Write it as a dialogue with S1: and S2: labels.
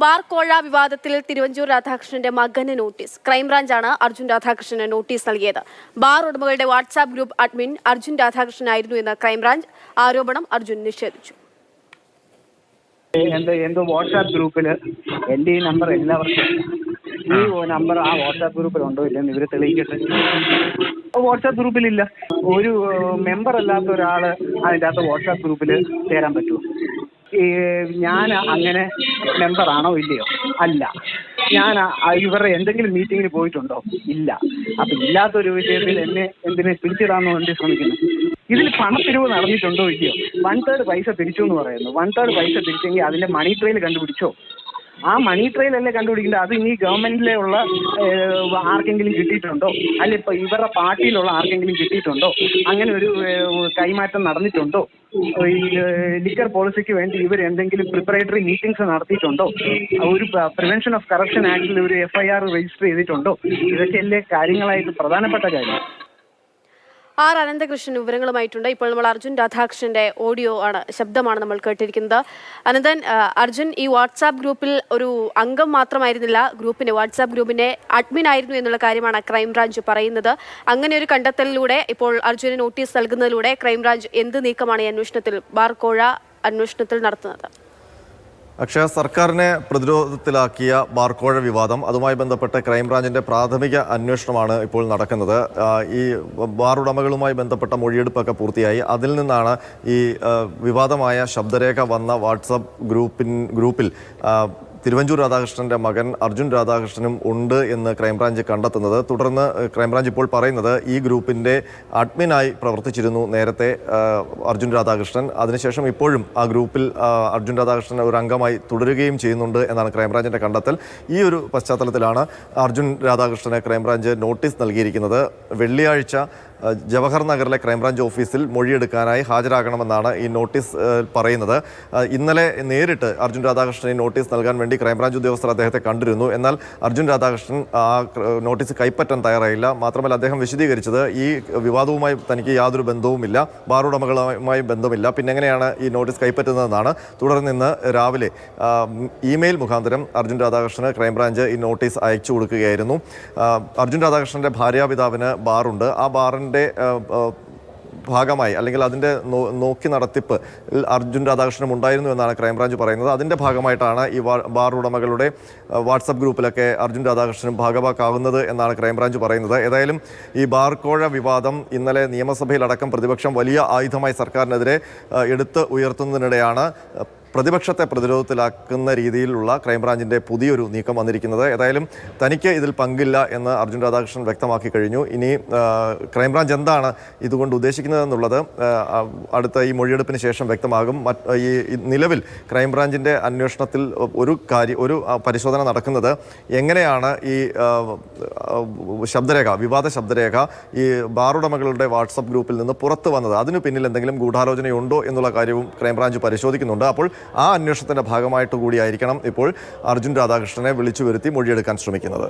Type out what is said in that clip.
S1: Bar കോഴ വിവാദത്തിൽ തിരുവഞ്ചൂർ രാധാകൃഷ്ണന്റെ മകന് നോട്ടീസ്. ക്രൈംബ്രാഞ്ചാണ് അർജുൻ രാധാകൃഷ്ണന് നോട്ടീസ് നൽകിയത്. ബാർ ഉടമകളുടെ വാട്സാപ്പ് ഗ്രൂപ്പ് അഡ്മിൻ അർജുൻ രാധാകൃഷ്ണനായിരുന്നു എന്ന് ക്രൈംബ്രാഞ്ച് ആരോപണം അർജുൻ നിഷേധിച്ചു.
S2: എന്തോ വാട്സാപ്പ് ഗ്രൂപ്പിൽ എൻ്റെ ഈ നമ്പർ എല്ലാവർക്കും ഈ നമ്പർ ആ വാട്സാപ്പ് ഗ്രൂപ്പിൽ ഉണ്ടോ ഇല്ലെന്ന് ഇവർ തെളിയിക്കട്ടെ. വാട്സാപ്പ് ഗ്രൂപ്പിലില്ല. ഒരു മെമ്പർ അല്ലാത്ത ഒരാൾ അതിൻ്റെ അകത്ത് വാട്സാപ്പ് ഗ്രൂപ്പിൽ ചേരാൻ പറ്റുമോ? ഞാൻ അങ്ങനെ മെമ്പറാണോ ഇല്ലയോ? അല്ല. ഞാൻ ഇവരുടെ എന്തെങ്കിലും മീറ്റിങ്ങിന് പോയിട്ടുണ്ടോ? ഇല്ല. അപ്പം ഇല്ലാത്തൊരു വിഷയത്തിൽ എന്നെ എന്തിനെ പിടിച്ചിടാമെന്ന് വേണ്ടി ശ്രമിക്കുന്നു. ഇതിൽ പണപ്പിരിവ് നടന്നിട്ടുണ്ടോ ഇല്ലയോ? 1/3 പൈസ തിരിച്ചു എന്ന് പറയുന്നു. 1/3 പൈസ തിരിച്ചെങ്കിൽ അതിൻ്റെ മണി ട്രെയിൽ കണ്ടുപിടിച്ചോ? ആ മണി ട്രെയിൽ അല്ലേ കണ്ടുപിടിക്കേണ്ടത്? അത് ഇനി ഗവൺമെന്റിലുള്ള ആർക്കെങ്കിലും കിട്ടിയിട്ടുണ്ടോ? അല്ല ഇപ്പൊ ഇവരുടെ പാർട്ടിയിലുള്ള ആർക്കെങ്കിലും കിട്ടിയിട്ടുണ്ടോ? അങ്ങനെ ഒരു കൈമാറ്റം നടന്നിട്ടുണ്ടോ? ഈ ലിക്കർ പോളിസിക്ക് വേണ്ടി ഇവർ എന്തെങ്കിലും പ്രിപ്പറേറ്ററി മീറ്റിംഗ്സ് നടത്തിയിട്ടുണ്ടോ? ഒരു പ്രിവെൻഷൻ ഓഫ് കറപ്ഷൻ ആക്ടിൽ ഒരു FIR രജിസ്റ്റർ ചെയ്തിട്ടുണ്ടോ? ഇതൊക്കെയല്ലേ കാര്യങ്ങളായിട്ട് പ്രധാനപ്പെട്ട കാര്യം.
S1: ആർ അനന്തകൃഷ്ണൻ വിവരങ്ങളുമായിട്ടുണ്ട്. ഇപ്പോൾ നമ്മൾ അർജുൻ രാധാകൃഷ്ണന്റെ ഓഡിയോ ആണ്, ശബ്ദമാണ് നമ്മൾ കേട്ടിരിക്കുന്നത്. അനന്തൻ, അർജുൻ ഈ വാട്സാപ്പ് ഗ്രൂപ്പിൽ ഒരു അംഗം മാത്രമായിരുന്നില്ല, വാട്സാപ്പ് ഗ്രൂപ്പിന്റെ അഡ്മിൻ ആയിരുന്നു എന്നുള്ള കാര്യമാണ് ക്രൈംബ്രാഞ്ച് പറയുന്നത്. അങ്ങനെ ഒരു കണ്ടെത്തലിലൂടെ ഇപ്പോൾ അർജുന് നോട്ടീസ് നൽകുന്നതിലൂടെ ക്രൈംബ്രാഞ്ച് എന്ത് നീക്കമാണ് ഈ അന്വേഷണത്തിൽ, ബാർ കോഴ അന്വേഷണത്തിൽ നടത്തുന്നത്?
S3: അക്ഷയ, സർക്കാരിനെ പ്രതിരോധത്തിലാക്കിയ ബാർക്കോഴ വിവാദം, അതുമായി ബന്ധപ്പെട്ട് ക്രൈംബ്രാഞ്ചിന്റെ പ്രാഥമിക അന്വേഷണമാണ് ഇപ്പോൾ നടക്കുന്നത്. ഈ ബാർ ഉടമകളുമായി ബന്ധപ്പെട്ട മൊഴിയെടുപ്പൊക്കെ പൂർത്തിയായി. അതിൽ നിന്നാണ് ഈ വിവാദമായ ശബ്ദരേഖ വന്ന വാട്സപ്പ് ഗ്രൂപ്പിൽ തിരുവഞ്ചൂർ രാധാകൃഷ്ണന്റെ മകൻ അർജുൻ രാധാകൃഷ്ണനും ഉണ്ട് എന്ന് ക്രൈംബ്രാഞ്ച് കണ്ടെത്തുന്നത്. തുടർന്ന് ക്രൈംബ്രാഞ്ച് ഇപ്പോൾ പറയുന്നത് ഈ ഗ്രൂപ്പിന്റെ അഡ്മിനായി പ്രവർത്തിച്ചിരുന്നു നേരത്തെ അർജുൻ രാധാകൃഷ്ണൻ. അതിനുശേഷം ഇപ്പോഴും ആ ഗ്രൂപ്പിൽ അർജുൻ രാധാകൃഷ്ണൻ ഒരു അംഗമായി തുടരുകയും ചെയ്യുന്നുണ്ട് എന്നാണ് ക്രൈംബ്രാഞ്ചിന്റെ കണ്ടെത്തൽ. ഈ ഒരു പശ്ചാത്തലത്തിലാണ് അർജുൻ രാധാകൃഷ്ണന് ക്രൈംബ്രാഞ്ച് നോട്ടീസ് നൽകിയിരിക്കുന്നത്. വെള്ളിയാഴ്ച ജവഹർ നഗറിലെ ക്രൈംബ്രാഞ്ച് ഓഫീസിൽ മൊഴിയെടുക്കാനായി ഹാജരാകണമെന്നാണ് ഈ നോട്ടീസ് പറയുന്നത്. ഇന്നലെ നേരിട്ട് അർജുൻ രാധാകൃഷ്ണനെ നോട്ടീസ് നൽകാൻ വേണ്ടി ക്രൈംബ്രാഞ്ച് ഉദ്യോഗസ്ഥർ അദ്ദേഹത്തെ കണ്ടിരുന്നു. എന്നാൽ അർജുൻ രാധാകൃഷ്ണൻ ആ നോട്ടീസ് കൈപ്പറ്റാൻ തയ്യാറായില്ല. മാത്രമല്ല അദ്ദേഹം വിശദീകരിച്ചത് ഈ വിവാദവുമായി തനിക്ക് യാതൊരു ബന്ധവുമില്ല, ബാർ ഉടമകളുമായി ബന്ധമില്ല, പിന്നെ എങ്ങനെയാണ് ഈ നോട്ടീസ് കൈപ്പറ്റുന്നതെന്നാണ്. തുടർന്ന് ഇന്ന് രാവിലെ ഇമെയിൽ മുഖാന്തരം അർജുൻ രാധാകൃഷ്ണന് ക്രൈംബ്രാഞ്ച് ഈ നോട്ടീസ് അയച്ചു കൊടുക്കുകയായിരുന്നു. അർജുൻ രാധാകൃഷ്ണന്റെ ഭാര്യാപിതാവിന് ബാറുണ്ട്. ആ ബാറിൻ്റെ ഭാഗമായി, അല്ലെങ്കിൽ അതിൻ്റെ നോക്കി നടത്തിപ്പ് അർജുൻ രാധാകൃഷ്ണനും ഉണ്ടായിരുന്നു എന്നാണ് ക്രൈംബ്രാഞ്ച് പറയുന്നത്. അതിൻ്റെ ഭാഗമായിട്ടാണ് ഈ ബാർ ഉടമകളുടെ വാട്സപ്പ് ഗ്രൂപ്പിലൊക്കെ അർജുൻ രാധാകൃഷ്ണനും ഭാഗമാക്കാവുന്നത് എന്നാണ് ക്രൈംബ്രാഞ്ച് പറയുന്നത്. ഏതായാലും ഈ ബാർ കോഴ വിവാദം ഇന്നലെ നിയമസഭയിലടക്കം പ്രതിപക്ഷം വലിയ ആയുധമായി സർക്കാരിനെതിരെ എടുത്ത് ഉയർത്തുന്നതിനിടെയാണ് പ്രതിപക്ഷത്തെ പ്രതിരോധത്തിലാക്കുന്ന രീതിയിലുള്ള ക്രൈംബ്രാഞ്ചിൻ്റെ പുതിയൊരു നീക്കം വന്നിരിക്കുന്നത്. ഏതായാലും തനിക്ക് ഇതിൽ പങ്കില്ല എന്ന് അർജുൻ രാധാകൃഷ്ണൻ വ്യക്തമാക്കി കഴിഞ്ഞു. ഇനി ക്രൈംബ്രാഞ്ച് എന്താണ് ഇതുകൊണ്ട് ഉദ്ദേശിക്കുന്നതെന്നുള്ളത് അടുത്ത ഈ മൊഴിയെടുപ്പിന് ശേഷം വ്യക്തമാകും. ഈ നിലവിൽ ക്രൈംബ്രാഞ്ചിൻ്റെ അന്വേഷണത്തിൽ ഒരു പരിശോധന നടക്കുന്നത് എങ്ങനെയാണ് ഈ വിവാദ ശബ്ദരേഖ ഈ ബാറുടമകളുടെ വാട്സപ്പ് ഗ്രൂപ്പിൽ നിന്ന് പുറത്തു വന്നത്, അതിനു പിന്നിൽ എന്തെങ്കിലും ഗൂഢാലോചനയുണ്ടോ എന്നുള്ള കാര്യവും ക്രൈംബ്രാഞ്ച് പരിശോധിക്കുന്നുണ്ട്. അപ്പോൾ ആ അന്വേഷണത്തിന്റെ ഭാഗമായിട്ട് കൂടിയായിരിക്കണം ഇപ്പോൾ അർജുൻ രാധാകൃഷ്ണനെ വിളിച്ചു വരുത്തി മൊഴിയെടുക്കാൻ ശ്രമിക്കുന്നത്.